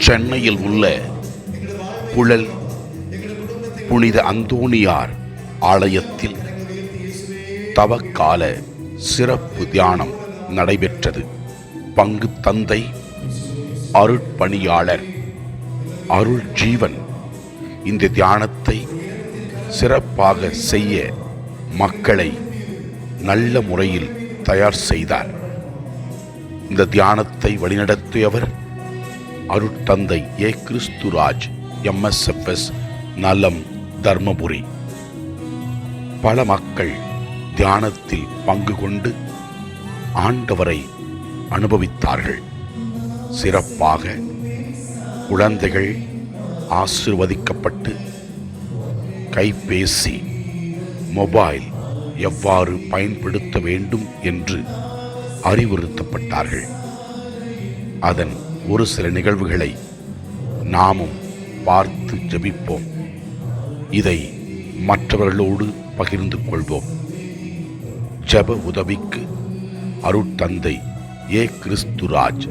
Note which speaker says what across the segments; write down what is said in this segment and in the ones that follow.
Speaker 1: சென்னையில் உள்ள புழல் புனித அந்தோணியார் ஆலயத்தில் தவக்கால சிறப்பு தியானம் நடைபெற்றது. பங்கு தந்தை அருட்பணியாளர் அருள் ஜீவன் இந்த தியானத்தை சிறப்பாக செய்ய மக்களை நல்ல முறையில் தயார் செய்தார். இந்த தியானத்தை வழிநடத்தியவர் அருட்தந்தை ஏ. கிறிஸ்துராஜ், MSFS, நலம், தர்மபுரி. பல மக்கள் தியானத்தில் பங்கு கொண்டு ஆண்டவரை அனுபவித்தார்கள். சிறப்பாக குழந்தைகள் ஆசீர்வதிக்கப்பட்டு கைபேசி, மொபைல் எவ்வாறு பயன்படுத்த வேண்டும் என்று அறிவுறுத்தப்பட்டார்கள். அதன் ஒரு சில நிகழ்வுகளை நாமும் பார்த்து ஜெபிப்போம். இதை மற்றவர்களோடு பகிர்ந்து கொள்வோம். ஜெப உதவிக்கு அருட்தந்தை ஏ. கிறிஸ்துராஜ்,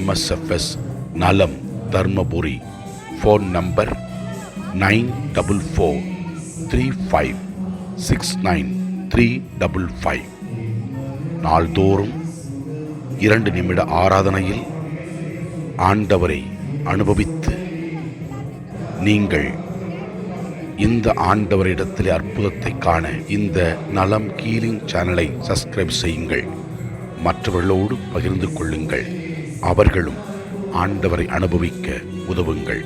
Speaker 1: MSFS, நலம், தர்மபுரி. Phone number 9443569355. நாள்தோறும் 2 நிமிட ஆராதனையில் ஆண்டவரை அனுபவித்து நீங்கள் இந்த ஆண்டவரிடத்திலே அற்புதத்தை காண இந்த நலம் ஹீலிங் சேனலை சப்ஸ்கிரைப் செய்யுங்கள். மற்றவர்களோடு பகிர்ந்து கொள்ளுங்கள். அவர்களும் ஆண்டவரை அனுபவிக்க உதவுங்கள்.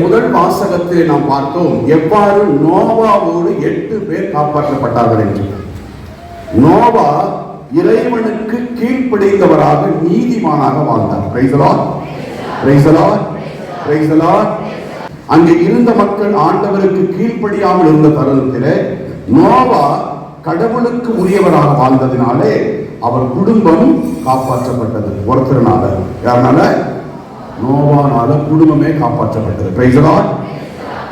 Speaker 2: முதல் வாசகத்தில் நாம் பார்த்தோம் எவ்வாறு நோவாவோடு 8 பேர் காப்பாற்றப்பட்டார்கள் என்று. நோவா இறைவனுக்கு கீழ்ப்படிந்தவராக நீதிமானாக வாழ்ந்தார். Price the lord, praise the lord, praise the Lord. அங்கே இருந்த மக்கள் ஆண்டவருக்கு கீழ்ப்படியாமல் இருந்த தருணத்திலே நோவா கடவுளுக்கு உரியவராக வாழ்ந்ததினாலே அவர் குடும்பம் காப்பாற்றப்பட்டது. ஒருத்தர்னால, யாருனால? நோவானால குடும்பமே காப்பாற்றப்பட்டது. Price the Lord.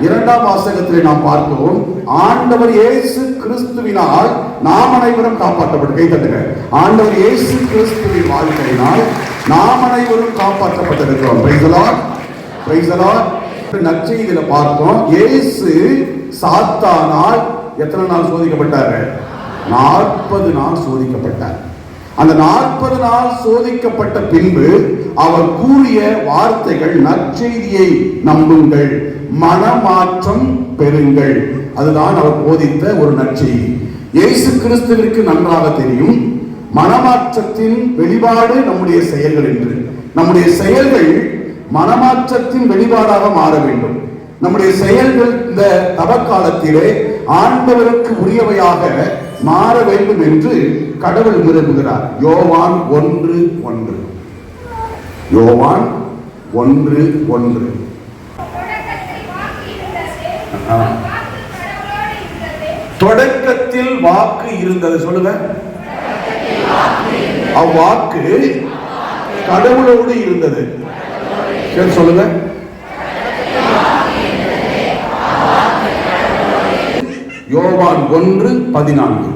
Speaker 2: இரண்டாம் வாசகத்திலே நாம் பார்த்தோம் ஆண்டவர் இயேசு கிறிஸ்துவினால் நாம் அனைவரும் காப்பாற்றப்பட்டு. கை தட்டுங்க. ஆண்டவர் இயேசு கிறிஸ்துவின் வாழ்க்கையினால் நாம் அனைவரும் காப்பாற்றப்பட்டிருக்கிறோம். Praise the lord, praise the lord. நற்செய்தியில பார்த்தோம் இயேசு சாத்தானால் எத்தனை நாள் சோதிக்கப்பட்டாரு? 40 நாள் சோதிக்கப்பட்டார். அந்த 40 நாள் சோதிக்கப்பட்ட பின்பு அவர் கூறிய வார்த்தைகள், நற்செய்தியை நம்புங்கள், மனமாற்றம் பெறுங்கள். அதுதான் அவர் போதித்த ஒரு நற்செய்தி. இயேசு கிறிஸ்துவிற்கு நன்றாக தெரியும் மனமாற்றத்தின் வெளிப்பாடு நம்முடைய செயல்கள் என்று. நம்முடைய செயல்கள் மனமாற்றத்தின் வெளிப்பாடாக மாற வேண்டும். நம்முடைய செயல்கள் இந்த தவக்காலத்திலே ஆண்டவருக்கு உரியவையாக மாற வேண்டும் என்று கடவுள் விரும்புகிறார். யோவான் 1:1. யோவான் 1:1. தொடக்கத்தில் வாக்கு இருந்தது. சொல்லுங்க. அவ்வாக்கு கடவுளோடு இருந்தது. சொல்லுங்க. யோவான் 1:14.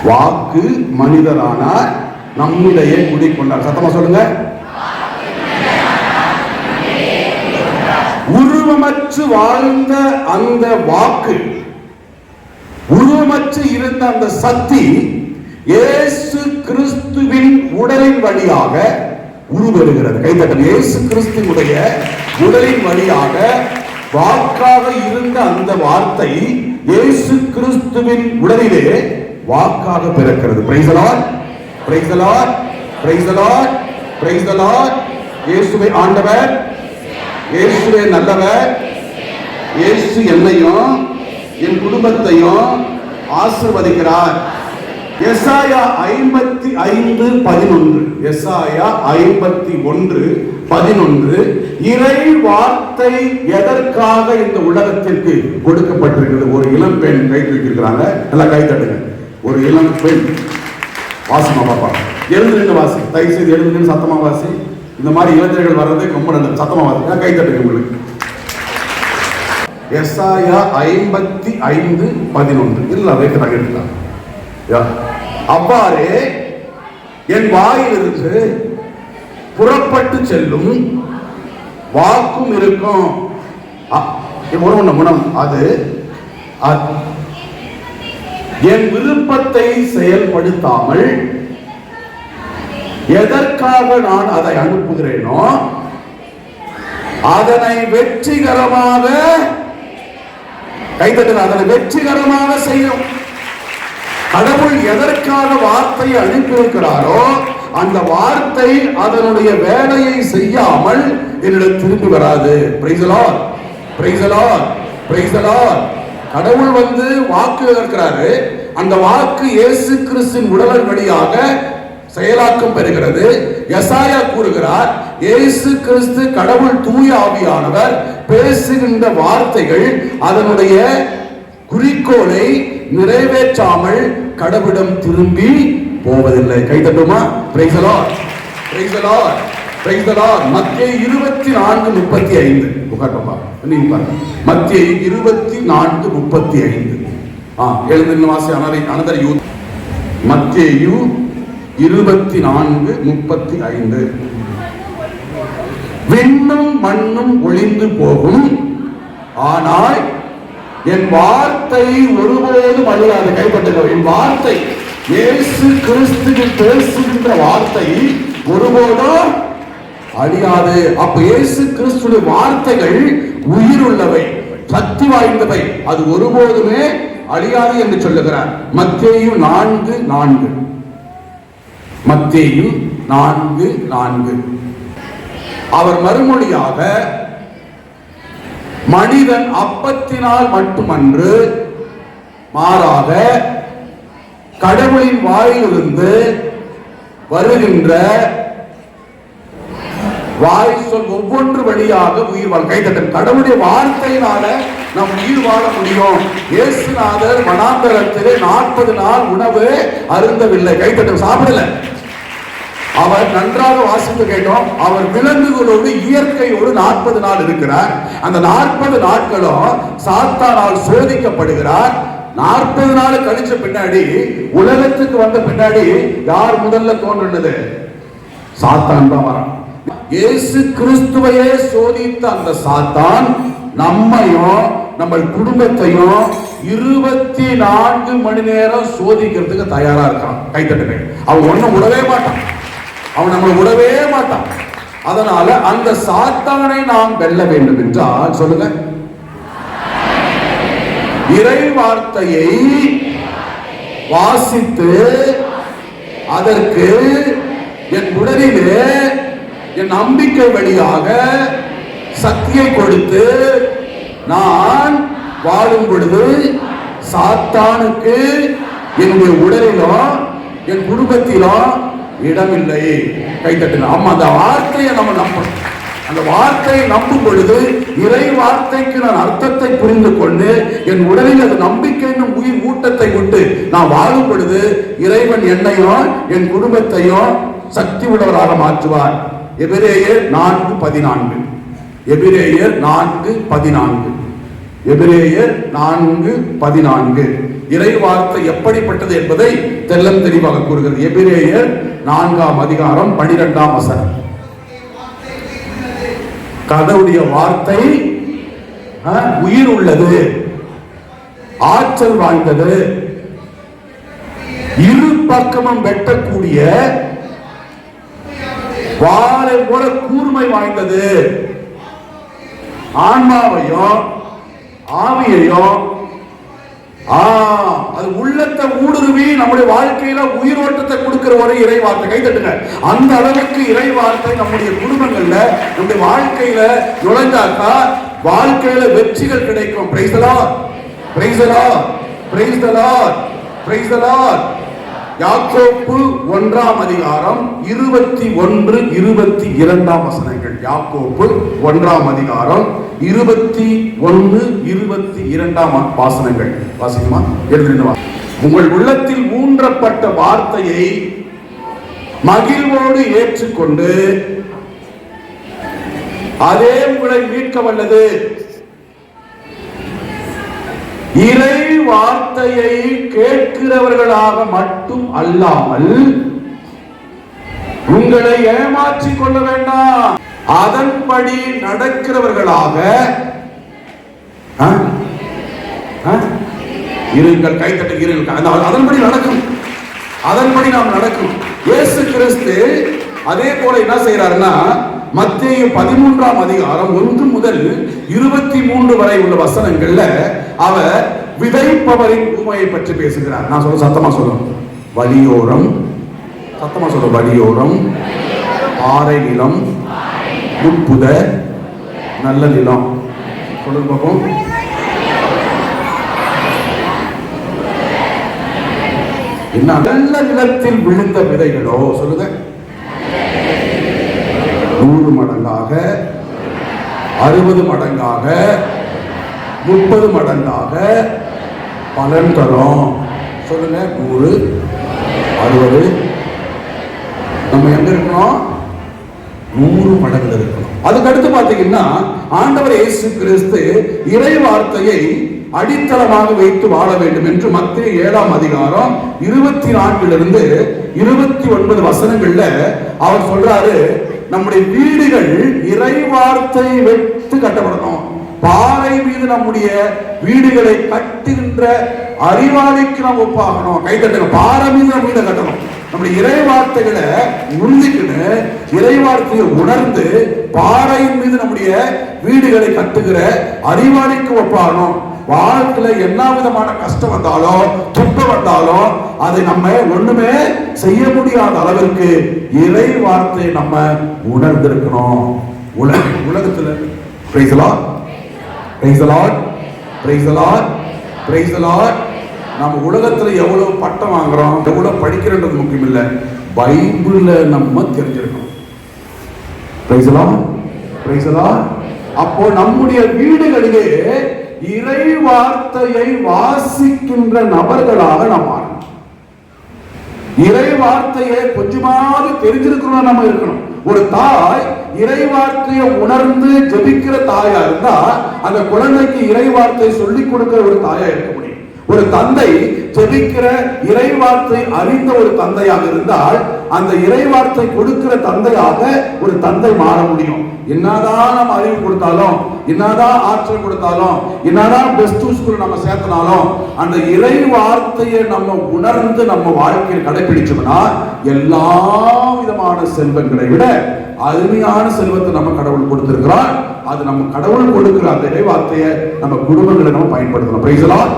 Speaker 2: வாக்கு மனிதரானார், நம்மிடையே குடிக்கொண்டார். சத்தமா சொல்லுங்க. உருவமற்று வாழ்ந்த அந்த வாக்கு, உருவமற்று இருந்த அந்த சக்தி இயேசு கிறிஸ்துவின் உடலின் வழியாக உருவெறுகிறது. கைத்தட்டல். இயேசு கிறிஸ்துவுடைய உடலின் வழியாக வாக்காக இருந்த அந்த வார்த்தை இயேசு கிறிஸ்துவின் உடலிலே வாக்காக பிறக்கிறது. Price the lord, praise the lord, praise the lord, praise the Lord. இயேசுவே ஆண்டவர், இயேசுவே நல்லவர், இயேசு என்னையும் என் குடும்பத்தையும் ஆசீர்வதிக்கிறார். எசாயா 55:11. எசாயா 51:11. இறை வார்த்தை எதற்காக இந்த உலகத்திற்கு கொடுக்கப்பட்டிருக்கிறது? ஒரு இளம் பெண் கை தூக்கியிருக்கிறாங்க, எல்லாம் கை தட்டுங்க. ஒரு இளம் பெண், வாசிமா பாப்பா, எழுந்து நின்று வாசி, தயவு செய்து எழுந்து நின்று சத்தமா வாசி. இந்த மாதிரி இளைஞர்கள் வர்றது ரொம்ப நல்லது, சத்தமா வாசி, கை தட்டுங்க உங்களுக்கு. எசாயா 55:11. இல்ல வைக்கிறாங்க, எடுக்கலாம். அவ்வாறே என் வாயிலிருந்து புறப்பட்டு செல்லும் வாக்கும் இருக்கும். குணம் அது என் விருப்பத்தை செயல்படுத்தாமல் எதற்காக நான் அதை அனுப்புகிறேனோ அதனை வெற்றிகரமாக கைதட்டுங்கள், அதனை வெற்றிகரமாக செய்யும். கடவுள் எதற்காக வார்த்தையை அனுப்பியிருக்கிறாரோ அந்த வார்த்தை அதனுடைய வேலையை செய்யாமல் என்னிடம் திரும்பி வராது. Price the lord, praise the lord, praise the Lord. கடவுள் வாக்கு இருக்கிறாரு, அந்த வாக்கு இயேசு கிறிஸ்துவின் உடலின் வழியாக செயலாக்கம் பெறுகிறது. எசாயா கூறுகிறார், இயேசு கிறிஸ்து கடவுள் தூய ஆவியானவர் பேசுகின்ற வார்த்தைகள் அதனுடைய குறிக்கோளை நிறைவேற்றாமல் கடவுளிடம் திரும்பி போவதில்லை. கைதட்டுமா? Praise the lord, praise the lord, praise the lord. மத்தேயு 24:35. உட்கார்ந்தப்பா, நீங்க பாருங்க. மத்தேயு 24:35. எழுந்து வாசி. another youth. மத்தேயு 24:35. விண்ணும் மண்ணும் ஒளிந்து போகும், ஆனால் என் வார்த்தை ஒருபோதும் அழியாது. கைப்பற்றுங்கள். என் வார்த்தை, இயேசு கிறிஸ்துவின் பேசுகின்ற வார்த்தை ஒருபோதும் அழியாது. அப்ப இயேசு கிறிஸ்துவின் வார்த்தைகள் உயிருள்ளவை, சக்தி வாய்ந்தவை, அது ஒருபோதுமே அழியாது என்று சொல்லுகிறார். மத்தேயு 4:4. மத்தேயு 4:4. அவர் மறுமொழியாக, மனிதன் அப்பத்தினால் மட்டுமன்று மாறாக கடவுளின் வாயிலிருந்து வருகின்ற வாய் சொல் ஒவ்வொன்று வழியாக உயிர் வாழ. கைதட்டன். கடவுளுடைய வார்த்தையினால நாம் உயிர் வாழ முடியும். இயேசுநாதர் வனாந்தரத்திலே 40 நாள் உணவு அருந்தவில்லை. கைதட்டன், சாப்பிடல. அவர் நன்றாக வாசித்து கேட்டோம். அவர் விலங்குகளோடு இயற்கையோடு 40 நாள் இருக்கிறார். அந்த 40 நாட்களும் சாத்தானால் சோதிக்கப்படுகிறார். 40 நாள் கழிச்ச பின்னாடி, உலகத்துக்கு வந்த பின்னாடி யார் முதல்ல தோன்றினது? சாத்தான் தான் வரான். இயேசு கிறிஸ்துவையே சோதித்த அந்த சாத்தான் நம்மையும் நம்ம குடும்பத்தையும் 24 மணி நேரம் சோதிக்கிறதுக்கு தயாரா இருக்கான். கைத்தட்டுங்க. அவன் ஒண்ணும் விடவே மாட்டான், அவன் நம்மளை விடவே மாட்டான். அதனால அந்த சாத்தானை நாம் வெல்ல வேண்டும் என்றால், சொல்லுங்க, இறை வார்த்தையை வாசித்து அதற்கு என் உடலிலே என் நம்பிக்கை வழியாக சக்தியை கொடுத்து நான் வாழும் பொழுது சாத்தானுக்கு என்னுடைய உடலிலும் என் குடும்பத்திலும் இடமில்லை. கைத்தட்டுங்க. அம்மா, அந்த வார்த்தையை நம்ம நம்பணும். அந்த வார்த்தையை நம்பும் பொழுது இறை வார்த்தைக்கு நான் அர்த்தத்தை புரிந்து கொண்டு என் உடலில் அது நம்பிக்கை என்னும் உயிர் ஊட்டத்தை விட்டு நான் வாழும் பொழுது இறைவன் என்னையும் என் குடும்பத்தையும் சக்தி உள்ளவராக மாற்றுவார். எபிரேயர் 4:14. எபிரேயர் 4:14. எபிரேயர் 4:14. இறை வார்த்தை எப்படிப்பட்டது என்பதை தெல்லம் தெளிவாக கூறுகிறது. எபிரேயர் 4:12. கடவுளுடைய வார்த்தை உயிர் உள்ளது, ஆற்றல் வாய்ந்தது, இரு பக்கமும் வெட்டக்கூடிய வாளை போல கூர்மை வாய்ந்தது, ஆன்மாவையும் ஆவியையும் அது உள்ளத்தை ஊடுருவி நம்முடைய வாழ்க்கையில உயிரோட்டத்தை கொடுக்கிற ஒரு இறை வார்த்தை. கைதட்டுங்க. அந்த அளவுக்கு இறை வார்த்தை நம்முடைய குடும்பங்கள்ல நம்முடைய வாழ்க்கையில நுழைஞ்சாக்கா வாழ்க்கையில வெற்றிகள் கிடைக்கும். Price the lord, praise the lord, praise the lord, praise the Lord. யாக்கோப்பு 1ஆம் அதிகாரம் 21, 22 வசனங்கள். யாக்கோப்பு 1ஆம் அதிகாரம் 21, 22 வசனங்கள். வாசிக்குமா? எழுதுங்க. உங்கள் உள்ளத்தில் ஊன்றப்பட்ட வார்த்தையை மகிழ்வோடு ஏற்றுக்கொண்டு அதே உங்களை மீட்க வல்லது. இறை வார்த்தையை கேட்கிறவர்களாக மட்டும் அல்லாமல் உங்களை ஏமாற்றிக் கொள்ள வேண்டாம், அதன்படி நடக்கிறவர்களாக இருங்கள். கைத்தட்டு இருங்கள். அதன்படி நடக்கும், அதன்படி நாம் நடக்கும். இயேசு கிறிஸ்து அதே போல என்ன செய்யறாருன்னா, மத்தேயு 13ஆம் அதிகாரம் 1 முதல் 23 வரை உள்ள வசனங்கள்ல அவர் விதைப்பவரின் உண்மையை பற்றி பேசுகிறார். நான் சொல்ல சத்தமா சொல்லும், வழியோரம், சத்தமா சொல்ல, வழியோரம், பாறை நிலம், முட்புத, நல்ல நிலம். சொல்லுங்க பாப்போம். என்ன? நல்ல நிலத்தில் விழுந்த விதைகளோ சொல்லுங்க, 100 மடங்காக, 60 மடங்காக, 30 மடங்காக பலன் தரும். சொல்லுங்க, 100, 60. நம்ம எங்க இருக்கணும்? 100 மடங்கு இருக்கணும். அதுக்கு அடுத்து பாத்தீங்கன்னா, ஆண்டவர் இயேசு கிறிஸ்து இறை வார்த்தையை அடித்தளமாக வைத்து வாழ வேண்டும் என்று மத்தேயு 7ஆம் அதிகாரம் 24 29 வசனங்கள்ல அவர் சொல்றாரு, நம்முடைய வீடுகள் இறை வார்த்தை வைத்து கட்டப்படணும். பாறை மீது நம்முடைய வீடுகளை கட்டுகின்ற அறிவாளிக்கு நாம் ஒப்பாகணும். கை தட்டுங்க. பாறை மீது நம்ம வீட்டை கட்டணும். நம்முடைய இறை வார்த்தைகளை உறுதிக்குன்னு, இறை வார்த்தையை உணர்ந்து பாறையின் மீது நம்முடைய வீடுகளை கட்டுகிற அறிவாளிக்கு ஒப்பாகணும். வாழ்க்கையில என்ன விதமான கஷ்டம் வந்தாலும், துன்பம் வந்தாலும், அதை நம்ம ஒண்ணுமே செய்ய முடியாத அளவிற்கு இறை வார்த்தையை நம்ம உணர்ந்திருக்கணும். உலகத்துல praise the Lord, praise the Lord, praise the Lord, praise the Lord. நம்ம உலகத்துல எவ்வளவு பட்டம் வாங்குறோம், எவ்வளவு படிக்கிறன்றது முக்கியம் இல்ல, பைபிள்ல நம்ம தெரிஞ்சிருக்கணும். praise the Lord, praise the Lord. அப்போ நம்முடைய வீடுகளிலே இறை வார்த்தையை வாசிக்கின்ற நபர்களாக நாம் மாறணும். இறை வார்த்தையை கொஞ்சமாவது தெரிஞ்சிருக்கணும் நம்ம இருக்கணும். ஒரு தாய் இறை வார்த்தையை உணர்ந்து ஜெபிக்கிற தாயா இருந்தா அந்த குழந்தைக்கு இறை வார்த்தையை சொல்லிக் கொடுக்கிற ஒரு தாயா இருக்க முடியும். ஒரு தந்தை ஜெபிக்கிற இறை வார்த்தை அறிந்த ஒரு தந்தையாக இருந்தால் அந்த இறை வார்த்தை கொடுக்கிற தந்தையாக ஒரு தந்தை மாற முடியும். என்னதான் நம்ம அறிவு கொடுத்தாலும், என்னதான் ஆற்றல் கொடுத்தாலும், என்னதான் பெஸ்ட் ஸ்கூல் நம்ம சேர்த்தனாலும், அந்த இறை வார்த்தையை நம்ம உணர்ந்து நம்ம வாழ்க்கையில் கடைபிடிச்சோம்னா எல்லா விதமான செல்வங்களை விட அருமையான செல்வத்தை நம்ம கடவுள் கொடுத்திருக்கிறார். அது நம்ம கடவுள் கொடுக்கிற அந்த இறை வார்த்தையை நம்ம குடும்பங்களை நம்ம பயன்படுத்தணும். Price the lord,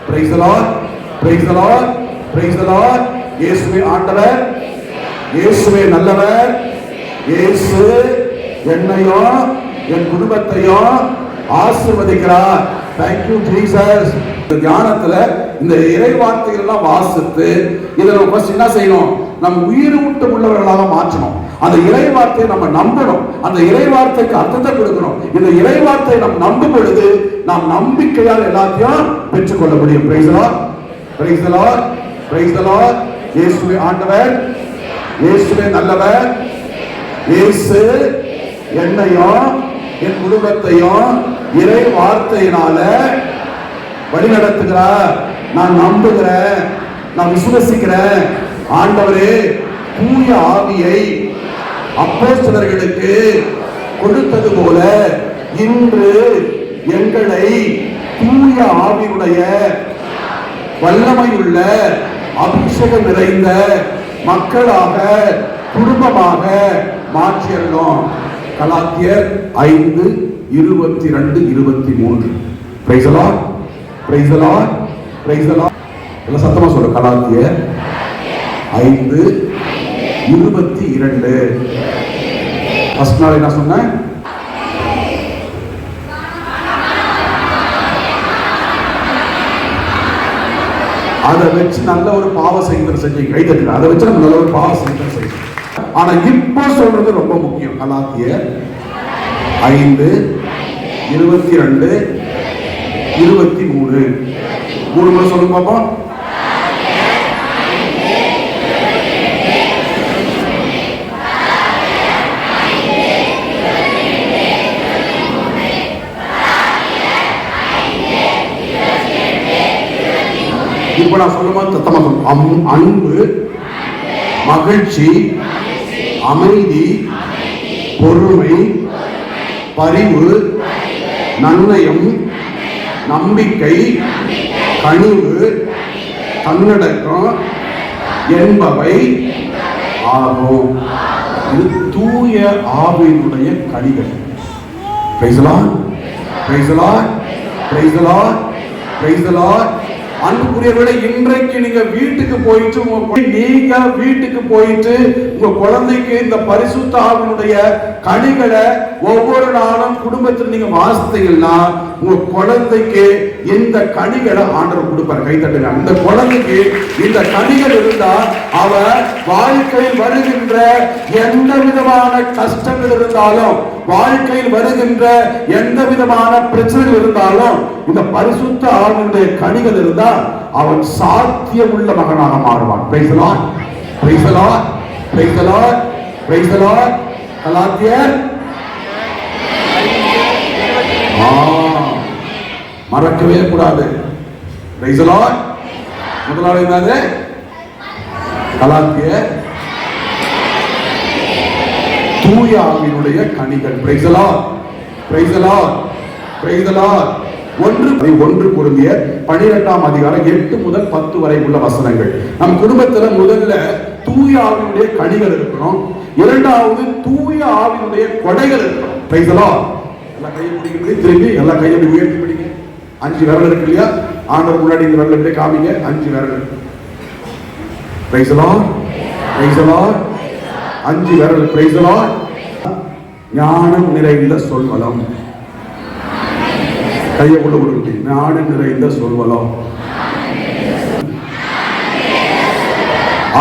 Speaker 2: praise the lord, praise the lord, praise the Lord. இயேசுவே ஆண்டவர், இயேசுவே நல்லவர். இயேசு என்னையும் என் குடும்பத்தையும் ஆசீர்வதிக்கிறார். Thank you Jesus. இந்த தியானத்துல இந்த இறை வார்த்தைகள் எல்லாம் வாசித்து இதை நம்ம ஃபர்ஸ்ட் என்ன செய்யணும்? நம்ம உயிர் ஊட்டம் உள்ளவர்களாக மாற்றணும். அந்த இறை வார்த்தையை நம்ம நம்பணும். அந்த இறை வார்த்தைக்கு அர்த்தத்தை கொடுக்கணும். இந்த இறை வார்த்தையை நம்ம நம்பும் பொழுது நாம் நம்பிக்கையால் எல்லாத்தையும் பெற்றுக்கொள்ள முடியும். Praise the Lord, praise the Lord, praise the Lord. இயேசுவே ஆண்டவர், இயேசுவே நல்லவர். இயேசு என்னையும் என் குடும்பத்தையும் இறை வார்த்தையினால வழி நடத்துகிறார். நான் நம்புகிறேன், நான் விசுவசிக்கிறேன். ஆண்டவரே, தூய ஆவியை அப்போஸ்தலர்களுக்கு கொடுத்தது போல இன்று எங்களை தூய ஆவியுடைய வல்லமையுள்ள அபிஷேகம் நிறைந்த மக்களாக, குடும்பமாக மாற்றியறோம். கலாத்தியர் 5:22-23. Price the lord, praise the lord, praise the Lord. எல்லாம் சத்தமா சொல்ல. கலாத்தியர் 5:22. ஃபர்ஸ்ட் நாள் என்ன சொன்னேன்? அதை வச்சு நல்ல ஒரு பாவ செய்தல் செஞ்சு கைதட்டுங்க. அதை வச்சு நம்ம நல்ல ஒரு பாவ செய்தல் செய்யணும். ஆனா இப்ப சொல்றது ரொம்ப முக்கியம். கலாத்தியர் 5:22, 23 மூணு முறை சொல்லுங்க பாப்போம். இப்ப நான் சொல்லும்போது தத்தமா சொல்லும். அன்பு, மகிழ்ச்சி, அமைதி, பொறுமை, பரிவு, நன்னயம், நம்பிக்கை, கனிவு, தன்னடக்கம் என்பவை ஆகும். இது தூய ஆவியினுடைய கனிகள். Praise the lord, praise the lord, praise the lord, praise the Lord. அன்புக்குரியவர்களே, இன்றைக்கு நீங்க வீட்டுக்கு போயிட்டு உங்க குழந்தைக்கு இந்த பரிசுத்த ஆவியினுடைய கனிகளை ஒவ்வொரு நாளும் குடும்பத்தில் நீங்க வாசித்தீங்கன்னா உங்க குழந்தைக்கு இந்த கனிகளை ஆண்டவர் கொடுப்பார். கைத்தட்டுங்க. அந்த குழந்தைக்கு இந்த கனிகள் இருந்தா அவ வாழ்க்கையில் வருகின்ற எந்த விதமான கஷ்டங்கள் இருந்தாலும், வாழ்க்கையில் வருகின்ற எந்த விதமான பிரச்சனைகள் இருந்தாலும், இந்த பரிசுத்த ஆவியினுடைய கனிகள் இருந்தா அவன் சாத்தியமுள்ள மகனாக மாறுவான். Praise the lord, praise the lord, praise the lord, praise the lord. கலாத்தியர் மறக்கவே கூடாது. Praise the lord. முதலாவது என்னது? கலாத்தியர் தூய ஆவியினுடைய கனிகள். Praise the lord, praise the lord, praise the lord. 1 கொரிந்தியர் 12ஆம் அதிகாரம் 8 முதல் 10 வரை உள்ள வசனங்கள். நம் குடும்பத்துல முதல்ல தூய ஆவியினுடைய கனிகள் இருக்கணும். இரண்டாவது தூய ஆவியினுடைய கொடைகள் இருக்கணும். Price the Lord. எல்லாம் கையை பிடிக்கிறது, திரும்பி எல்லாம் கையை உயர்த்தி பிடிங்க. 5 விரல் இருக்கு இல்லையா? ஆண்டவர் முன்னாடி இந்த விரல் எப்படி காமிங்க. 5 விரல். Price the lord, praise the Lord. 5 விரல். Price the Lord. ஞானம் நிறைந்த சொல்வலம். கையை உள்ள கொடுத்து ஞானம் நிறைந்த சொல்வலம்.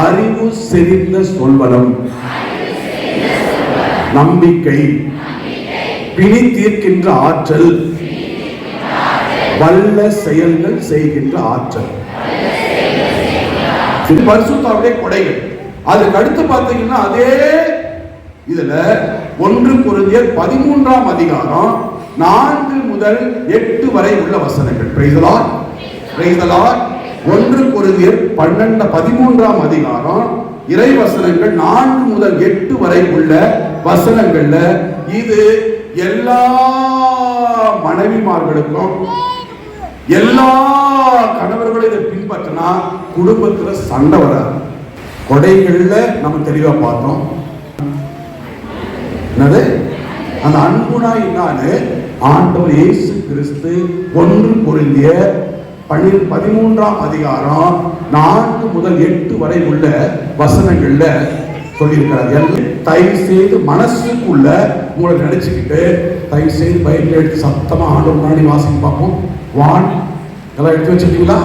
Speaker 2: அறிவு செறிந்த சொல்வலம். நம்பிக்கை, பிணி தீர்க்கின்ற ஆற்றல், வல்ல செயல்கள் செய்கின்ற ஆற்றல். பரிசுத்தாவுடைய கொடைகள். அதுக்கு அடுத்து பார்த்தீங்கன்னா அதே இதுல 1 கொரிந்தியர் 13ஆம் அதிகாரம் 4 முதல் 8 வரை உள்ள வசனங்கள். Price the lord, praise the lord. 1 கொரிந்தியர் 13ஆம் அதிகாரம் இறை வசனங்கள் 4 முதல் 8 வரை உள்ள வசனங்கள்ல இது எல்லா மனைவிமார்களுக்கும், எல்லா கணவர்களும் இதை பின்பற்றினா குடும்பத்துல சண்டை வராது. கொடைகள்ல நம்ம தெளிவா பார்த்தோம். என்னது? அந்த அன்புனா என்னன்னு ஆண்டவர் இயேசு கிறிஸ்து 1 கொரிந்தியர் 13ஆம் அதிகாரம் 4 முதல் 8 வரை உள்ள வசனங்கள்ல சொல்லியிருக்கிறார். தயவு செய்து மனசுக்குள்ள உங்களை நினைச்சுக்கிட்டு தயவு செய்து பைபிள் எடுத்து சத்தமா ஆண்டவர் முன்னாடி வாசிக்க பார்ப்போம். எல்லாம் எடுத்து வச்சுட்டீங்களா?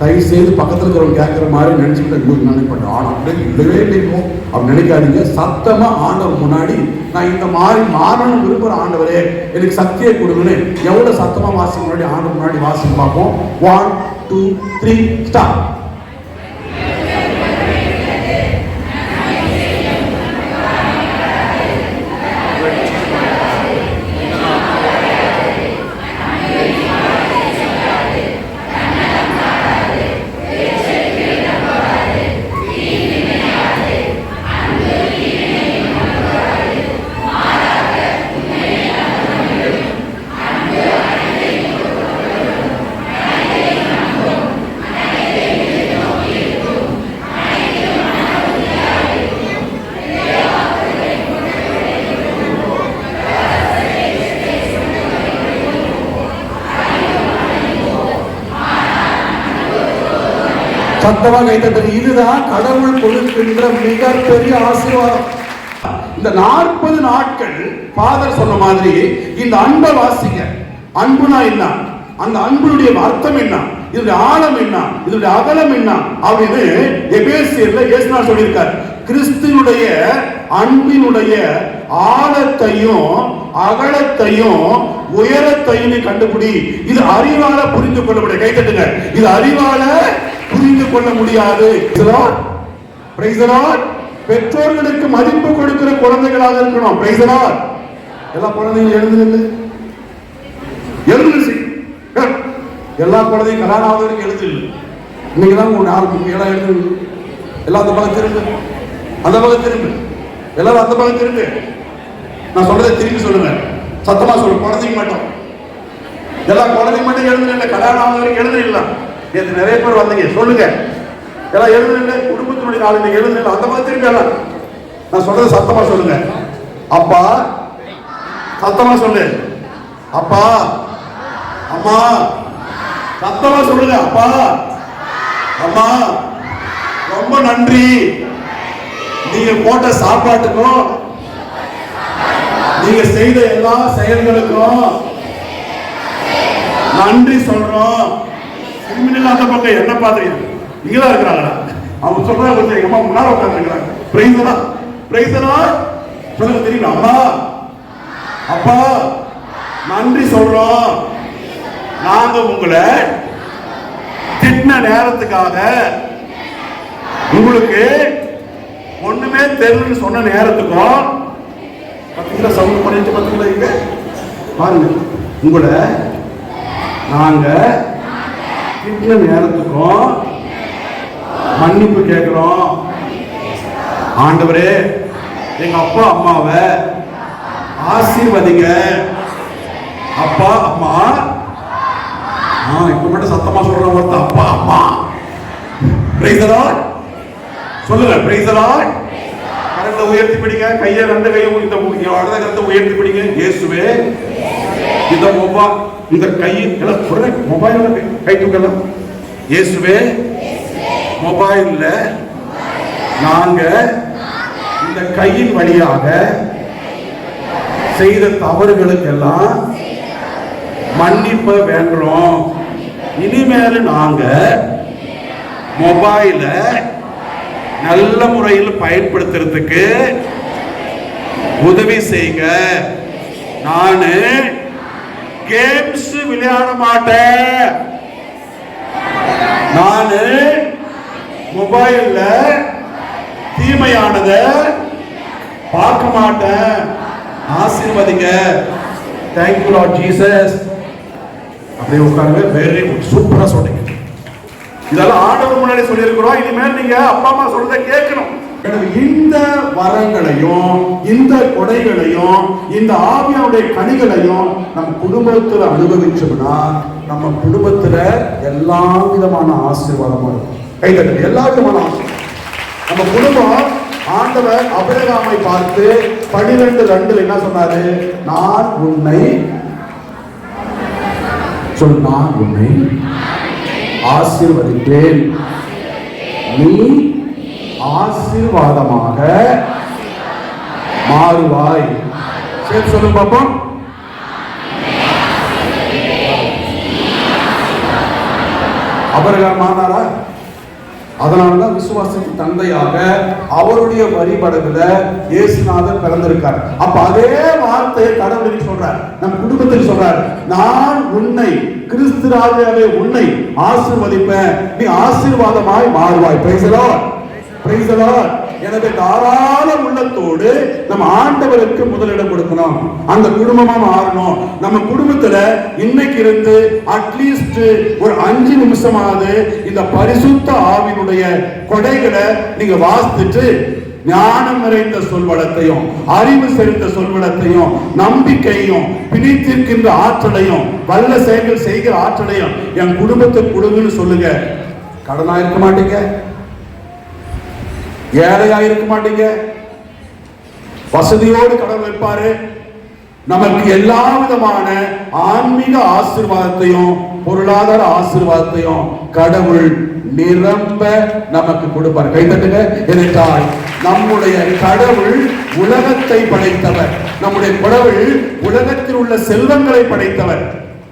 Speaker 2: தயவு செய்து பக்கத்தில் இருக்கிறவங்க கேட்குற மாதிரி நினைச்சுக்கிட்டு நினைப்பட்டேன். ஆனால் அப்படியே இல்லவே இல்லைமோ அப்படி நினைக்காதீங்க. சத்தமா ஆண்டவர் முன்னாடி நான் இந்த மாதிரி மாறணும் விரும்புகிற ஆண்டவரே எனக்கு சக்தியை கொடுங்கன்னு எவ்வளவு சத்தமா வாசிக்க முன்னாடி ஆண்டவர் முன்னாடி வாசிக்க பார்ப்போம். 1 2 3 ஸ்டார்ட். சத்தமா கைத்தட்டது. இதுதான் கடவுள் கொடுக்கின்ற மிகப்பெரிய ஆசீர்வாதம். இந்த 40 நாட்கள் ஃபாதர் சொன்ன மாதிரி இந்த அன்பை வாசிங்க. அன்புனா என்ன? அந்த அன்புடைய அர்த்தம் என்ன? இதனுடைய ஆழம் என்ன, இதனுடைய அகலம் என்ன அப்படின்னு எபேசியர்ல இயேசுநாதர் சொல்லியிருக்கார். கிறிஸ்துவுடைய அன்பினுடைய ஆழத்தையும் அகலத்தையும் உயரத்தையும் நீ கண்டுபிடி. இது அறிவால புரிந்து கொள்ள முடியாது. கை தட்டுங்க. இது அறிவால புரிந்து கொள்ள முடியாது. Price the Lord. பெற்றோர்களுக்கு மதிப்பு கொடுக்கிற குழந்தைகளாக இருக்கணும். Price the Lord. எல்லா குழந்தைகளும் எழுந்து எல்லா குழந்தையும் கல்யாணம் எழுது இல்லை. இன்னைக்கு தான் உங்க நாலு எல்லாம் எழுது. எல்லாம் அந்த பக்கம் திரும்பு, அந்த பக்கம் திரும்பு, எல்லாரும் அந்த பக்கம் திரும்பு. நான் சொல்றதை திரும்பி சொல்லுங்க, சத்தமா சொல்லுங்க. குழந்தைங்க மட்டும், எல்லா குழந்தைங்க மட்டும் எழுது இல்லை. கல்யாணம் ஆகுது எழுது இல்லை. நேற்று நிறைய பேர் வந்தீங்க, சொல்லுங்க. எல்லாம் எழுது இல்லை. குடும்பத்தினுடைய நாள் இன்னைக்கு எழுது இல்லை. அந்த பக்கம் திரும்பி எல்லாம். நான் சொல்றதை சத்தமா சொல்லுங்க. அப்பா, சத்தமா சொல்லு. அப்பா, அம்மா, சத்தமா சொல்லுங்க. அப்பா, அம்மா, ரொம்ப நன்றி. நீங்க போட்ட சாப்பாட்டுக்கும் நீங்க செய்த எல்லா செயல்களுக்கும் நன்றி சொல்றோம். அந்த பக்கம் என்ன பாத்தீங்க? இங்கதான் இருக்கிறாங்களா? அவங்க சொல்றாங்க, கொஞ்சம் எங்க அம்மா முன்னால உட்காந்துருக்கிறாங்க. பிரைஸ்தலா, பிரைஸ்தலா சொல்லுங்க. தெரியுமா? அம்மா, அப்பா, நன்றி சொல்றோம். நாங்க உங்களை திட்டின நேரத்துக்காக, உங்களுக்கு ஒண்ணுமே தெரியலன்னு சொன்ன நேரத்துக்கும், பத்தீங்களா சவுண்ட் பண்ணிட்டு பத்தீங்களா? இங்க பாருங்க, உங்களை நாங்க திட்டின நேரத்துக்கும் மன்னிப்பு கேட்கிறோம். ஆண்டவரே, எங்க அப்பா அம்மாவை ஆசீர்வதிங்க. அப்பா அம்மா, இப்ப மட்டும் சத்தமா சொல்ற ஒருத்தர் அப்பா அம்மா. பிரைஸ் தி லார்ட் சொல்லுங்க. Price the Lord. கரங்களை உயர்த்தி பிடிங்க. கையை ரெண்டு கையும் இந்த வலது கரத்தை உயர்த்தி பிடிங்க. இயேசுவே, இந்த மொபைல், இந்த கையில் எல்லாம் மொபைல் கை தூக்கலாம். இயேசுவே, மொபைல்ல நாங்க இந்த கையின் வழியாக செய்த தவறுகளுக்கெல்லாம் மன்னிப்பு வேண்டுறோம். இனிமேல் நாங்க மொபைல நல்ல முறையில் பயன்படுத்துறதுக்கு உதவி செய்யுங்க. நானு கேம்ஸ் விளையாட மாட்டேன். நானு மொபைல்ல தீமையானத பார்க்க மாட்டேன். ஆசீர்வதிங்க. Thank you Lord Jesus. அப்படியே உட்காருங்க. வெரி குட், சூப்பரா சொன்னீங்க. இதெல்லாம் ஆண்டவர் முன்னாடி சொல்லியிருக்கிறோம். இனிமேல் நீங்க அப்பா அம்மா சொல்றதை கேட்கணும். இந்த வரங்களையும் இந்த கொடைகளையும் இந்த ஆவியாவுடைய கனிகளையும் நம்ம குடும்பத்துல அனுபவிச்சோம்னா நம்ம குடும்பத்துல எல்லா விதமான ஆசீர்வாதமும் இருக்கும். கைதட்டு. எல்லா விதமான ஆசீர்வாதம். நம்ம குடும்பம், ஆண்டவர் ஆபிரகாமை பார்த்து 12:2 என்ன சொன்னாரு? நான் உன்னை ஆசீர்வதிப்பேன், நீ ஆசீர்வாதமாக மாறுவாய். சேர்த்து சொல்லுங்க பாப்போம். ஆபிரகாம் மாறினாரா? அதனாலதான் விசுவாசத்தின் தந்தையாக அவருடைய வழிபடுதல இயேசுநாதர் பிறந்திருக்கார். அப்ப அதே வார்த்தையை கடவுளுக்கு சொல்றார், நம் குடும்பத்துக்கு சொல்றார். நான் உன்னை, கிறிஸ்து ராஜாவே உன்னை ஆசீர்வதிப்பேன், நீ ஆசீர்வாதமாய் மாறுவாய். Praise the lord, praise the lord. எனவே தாராள உள்ளத்தோடு நம்ம ஆண்டவருக்கு முதலிடம் கொடுக்கணும். அந்த குடும்பமா மாறணும். நம்ம குடும்பத்துல இன்னைக்கு இருந்து அட்லீஸ்ட் ஒரு 5 நிமிஷமாவது இந்த பரிசுத்த ஆவியினுடைய கொடைகளை நீங்க வாசித்துட்டு ஞானம் நிறைந்த சொல்வளத்தையும் அறிவு செறிந்த சொல்வளத்தையும் நம்பிக்கையும் பிடித்திருக்கின்ற ஆற்றலையும் வல்ல செயல்கள் செய்கிற ஆற்றலையும் என் குடும்பத்துக்கு கொடுங்கன்னு சொல்லுங்க. கடனா இருக்க மாட்டீங்க, ஏழையா இருக்க மாட்டீங்க, வசதியோடு கடவுள் வைப்பாரு. நமக்கு எல்லா விதமான ஆன்மீக ஆசீர்வாதத்தையும் பொருளாதார ஆசீர்வாதத்தையும் கடவுள் நிரம்ப நமக்கு கொடுப்பார். கைதட்டுங்க. என்றால் நம்முடைய கடவுள் உலகத்தை படைத்தவர். நம்முடைய கடவுள் உலகத்தில் உள்ள செல்வங்களை படைத்தவர்.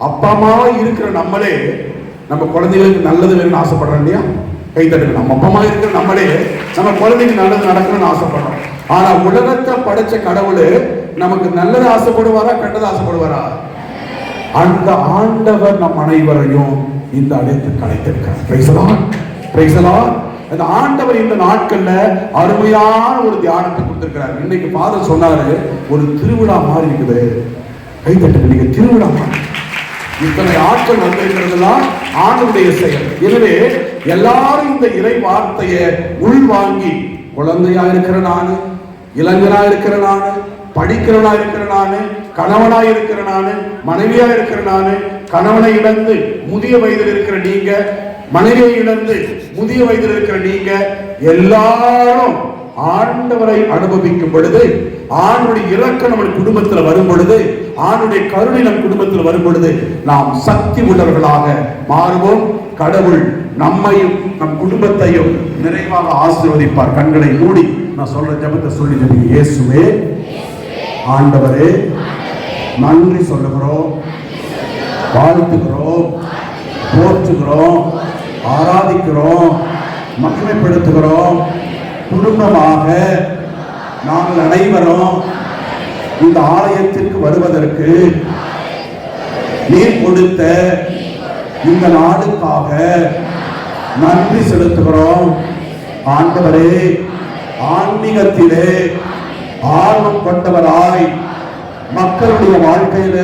Speaker 2: அப்பா அம்மாவா இருக்கிற நம்மளே நம்ம குழந்தைகளுக்கு நல்லது வேணும்னு ஆசைப்படுறோம் இல்லையா? கை தட்டுங்க. நம்ம அப்பா அம்மா இருக்கிற நம்மளே நம்ம குழந்தைக்கு நல்லது நடக்கணும்னு ஆசைப்படுறோம். ஆனா உலகத்தை படைச்ச கடவுள் நமக்கு நல்லது ஆசைப்படுவாரா கெட்டது ஆசைப்படுவாரா? அந்த ஆண்டவர் நம் அனைவரையும் இந்த அழைத்து கலைத்திருக்கிறார். Praise the lord, praise the lord. அந்த ஆண்டவர் இந்த நாட்கள்ல அருமையான ஒரு தியானத்தை கொடுத்திருக்கிறார். இன்னைக்கு ஃபாதர் சொன்னாரு, ஒரு திருவிழா மாதிரி இருக்குது. கை தட்டுங்க. நீங்க திருவிழா மாதிரி இத்தனை ஆட்கள் வந்திருக்கிறதுலாம் ஆண்டவருடைய செயல். எனவே எல்லாரும் இந்த இறை வார்த்தையை உள்வாங்கி, குழந்தையா இருக்கிற நானு, இளைஞனா இருக்கிற நானு, படிக்கிறவனா இருக்கிற நானு, கணவனா இருக்கிற நானு, மனைவியா இருக்கிற நானு, கணவனை இழந்து முதிய வயதில் இருக்கிற நீங்க, மனைவியை இழந்து முதிய வயதில் இருக்கிற நீங்க எல்லாரும் ஆண்டவரை அனுபவிக்கும் பொழுது, ஆண்டுடைய இரக்கம் நம்ம குடும்பத்தில் வரும் பொழுது, ஆண்டுடைய கருணை நம் குடும்பத்தில் வரும் பொழுது நாம் சக்தி உள்ளவர்களாக மாறுவோம். கடவுள் நம்மையும் நம் குடும்பத்தையும் நிறைவாக ஆசீர்வதிப்பார். கண்களை மூடி நான் சொல்ற ஜெபத்தை சொல்லி ஜெபிங்க. இயேசுவே, ஆண்டவரே, நன்றி சொல்லுகிறோம், வாழ்த்துகிறோம், போற்றுகிறோம், ஆராதிக்கிறோம், மகிமைப்படுத்துகிறோம். குடும்பமாக நாங்கள் அனைவரும் இந்த ஆலயத்திற்கு வருவதற்கு நீர் கொடுத்த இந்த நாளுக்காக நன்றி செலுத்துகிறோம். ஆண்டவரே, ஆன்மீகத்திலே ஆர்வம் கொண்டவராய் மக்களுடைய வாழ்க்கையில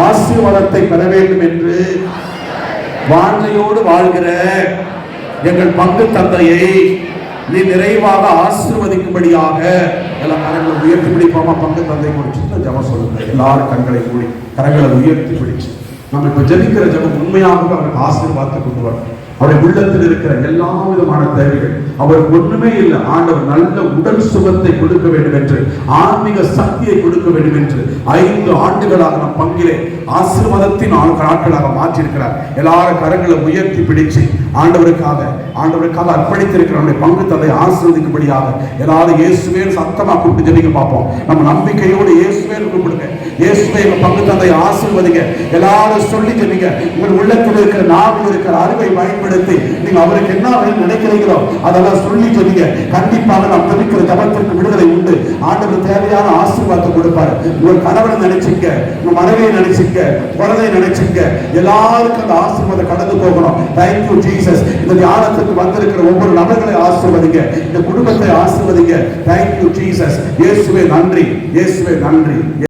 Speaker 2: ஆசீர்வாதத்தை பெற வேண்டும் என்று வாஞ்சையோடு வாழ்கிற எங்கள் பங்கு தந்தையை நீ நிறைவாக ஆசீர்வதிக்கும்படியாக எல்லா கரங்களை உயர்த்தி பிடிப்போமா? பங்கு தந்தை குறித்து ஜெபம் சொல்லுங்க. எல்லாரும் கண்களை மூடி கரங்களை உயர்த்தி பிடிச்சு நம்ம இப்ப ஜெபிக்கிற ஜெபம் உண்மையாகவே அவருக்கு ஆசீர்வாதத்தை கொண்டு வரும். அவருடைய உள்ளத்தில் இருக்கிற எல்லா விதமான தேவைகள் அவருக்கு ஒண்ணுமே இல்லை. ஆண்டவர் நல்ல உடல் சுகத்தை கொடுக்க வேண்டும் என்று, ஆன்மீக சக்தியை கொடுக்க வேண்டும் என்று 5 ஆண்டுகளாக நம் பங்கிலே ஆசீர்வாதத்தின் நாட்களாக மாற்றியிருக்கிறார். எல்லாரும் கரங்களை உயர்த்தி பிடிச்சு ஆண்டவருக்காக அர்ப்பணித்திருக்கிற நம்முடைய பங்கு தந்தை ஆசீர்வதிக்கும்படியாக எல்லாரும் இயேசுவே சத்தமா கூப்பிட்டு ஜெபிக்க பார்ப்போம். நம்ம நம்பிக்கையோடு இயேசுவே கூப்பிடுங்க. இயேசுவே எங்க பங்கு தந்தை ஆசீர்வதிங்க. எல்லாரும் சொல்லி ஜெபிங்க. உங்கள் உள்ளத்தில் இருக்கிற நாவில் இருக்கிற அறிவை பயன்படுத்தி நீங்க அவருக்கு என்ன நினைக்கிறீங்களோ அதெல்லாம் சொல்லி ஜெபிங்க. கண்டிப்பாக நாம் ஜெபிக்கிற ஜபத்திற்கு விடுதலை உண்டு. ஆண்டவர் தேவையான ஆசீர்வாதத்தை கொடுப்பாரு. உங்கள் கணவனை நினைச்சுங்க, உங்க மனைவியை நினைச்சுங்க, குழந்தையை நினைச்சுங்க. எல்லாருக்கும் அந்த ஆசீர்வாதம் கடந்து போகணும். Thank you Jesus. இந்த தியானத்துக்கு வந்திருக்கிற ஒவ்வொரு நபர்களை ஆசீர்வதிங்க, இந்த குடும்பத்தை ஆசீர்வதிங்க. Thank you Jesus. இயேசுவே நன்றி, இயேசுவே நன்றி.